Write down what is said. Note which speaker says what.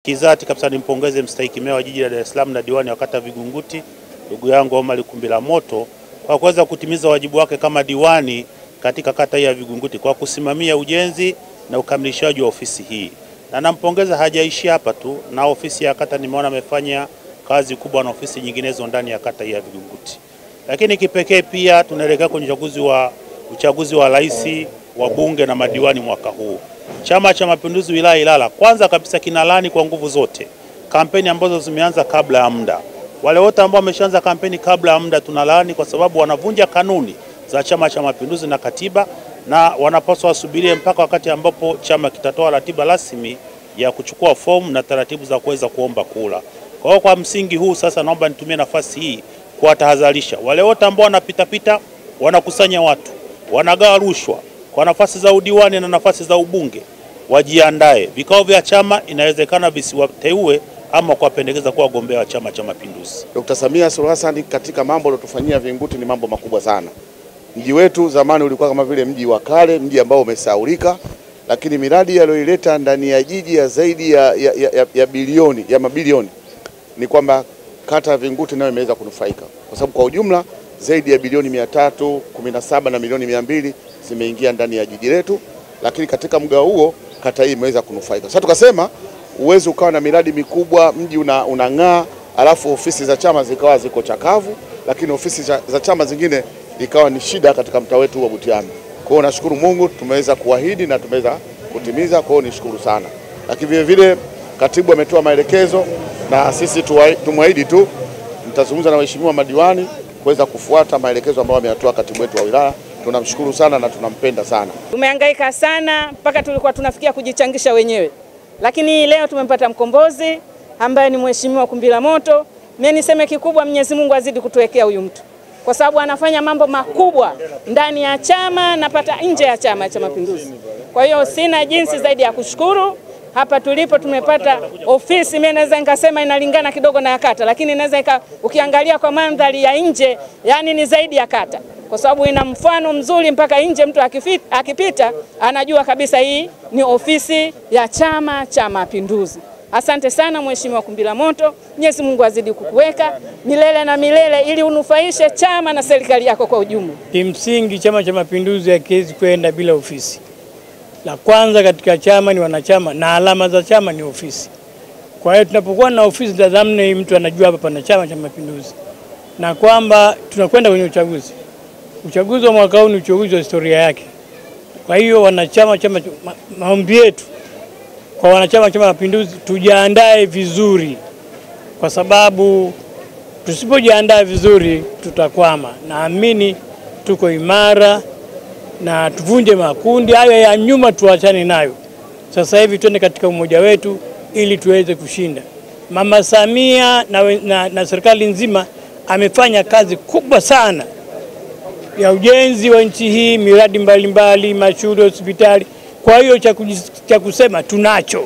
Speaker 1: Kizati kabisa nimpongeze mstahiki meya wa jiji la Dar es Salaam na diwani wa kata Vingunguti ndugu yangu Omar Kumbilamoto kwa kuweza kutimiza wajibu wake kama diwani katika kata hii ya Vingunguti kwa kusimamia ujenzi na ukamilishaji wa ofisi hii. Na nampongeza, hajaishi hapa tu, na ofisi ya kata nimeona amefanya kazi kubwa na ofisi nyinginezo ndani ya kata hii ya Vingunguti. Lakini kipekee pia tunaelekea kwenye uchaguzi wa rais, wa bunge na madiwani mwaka huu. Chama cha Mapinduzi wilaya Ilala kwanza kabisa kinalani kwa nguvu zote kampeni ambazo zimeanza kabla ya muda. Wale wote ambao wameshaanza kampeni kabla ya muda tunalani kwa sababu wanavunja kanuni za Chama cha Mapinduzi na katiba, na wanapaswa wasubirie mpaka wakati ambapo chama kitatoa ratiba rasmi ya kuchukua fomu na taratibu za kuweza kuomba kura. Kwa hiyo kwa msingi huu sasa naomba nitumie nafasi hii kuwatahadharisha wale wote ambao wanapita wanakusanya watu, wanagawa rushwa kwa nafasi za udiwani na nafasi za ubunge, wajiandae. Vikao vya chama inawezekana visiwateue ama kuwapendekeza kuwa wagombea wa Chama cha Mapinduzi.
Speaker 2: Dr. Samia Suluhu Hassan katika mambo aliyotufanyia Vingunguti ni mambo makubwa sana. Mji wetu zamani ulikuwa kama vile mji wa kale, mji ambao umesahaulika, lakini miradi aliyoileta ndani ya jiji ya zaidi ya mabilioni ni kwamba kata ya Vingunguti nayo imeweza kunufaika. Kwa sababu kwa ujumla zaidi ya bilioni 317 na milioni 200 zimeingia ndani ya jiji letu, lakini katika mgao huo kata hii imeweza kunufaika. Sasa tukasema uwezo ukawa na miradi mikubwa, mji unang'aa, alafu ofisi za chama zikawa ziko chakavu, lakini ofisi za chama zingine ikawa ni shida katika mtaa wetu wa Butiama. Kwa hiyo nashukuru Mungu tumeweza kuahidi na tumeweza kutimiza, kwa hiyo nishukuru sana. Lakini vile vile katibu ametoa maelekezo na sisi tumwahidi tu mtazungumza na waheshimiwa madiwani kuweza kufuata maelekezo ambayo ameyatoa katibu wetu wa wilaya. Tunamshukuru sana na tunampenda sana.
Speaker 3: Tumehangaika sana mpaka tulikuwa tunafikia kujichangisha wenyewe. Lakini leo tumempata mkombozi ambaye ni Mheshimiwa Kumbilamoto. Mimi niseme kikubwa, Mwenyezi Mungu azidi kutuwekea huyu mtu, kwa sababu anafanya mambo makubwa ndani ya chama na pata nje ya Chama cha Mapinduzi. Kwa hiyo sina jinsi zaidi ya kushukuru. Hapa tulipo tumepata ofisi, mimi naweza nikasema inalingana kidogo na ya kata, lakini naweza ukiangalia kwa mandhari ya nje, yani ni zaidi ya kata, kwa sababu ina mfano mzuri mpaka nje mtu akipita anajua kabisa hii ni ofisi ya Chama cha Mapinduzi. Asante sana Mheshimiwa Kumbilamoto, Mwenyezi Mungu azidi kukuweka milele na milele ili unufaishe chama na serikali yako kwa ujumla.
Speaker 4: Kimsingi Chama cha Mapinduzi hakiwezi kwenda bila ofisi. La kwanza katika chama ni wanachama na alama za chama ni ofisi. Kwa hiyo tunapokuwa na ofisi za namna hii mtu anajua hapa pana Chama cha Mapinduzi, na kwamba tunakwenda kwenye uchaguzi. Uchaguzi wa mwaka huu ni uchaguzi wa historia yake. Kwa hiyo wanachama maombi yetu kwa wanachama Chama cha Mapinduzi tujiandae vizuri, kwa sababu tusipojiandaa vizuri tutakwama. Naamini tuko imara na tuvunje makundi hayo ya nyuma, tuachane nayo. Sasa hivi tuende katika umoja wetu ili tuweze kushinda. Mama Samia na serikali nzima amefanya kazi kubwa sana ya ujenzi wa nchi hii, miradi mbalimbali, mashule, hospitali. Kwa hiyo cha kusema tunacho.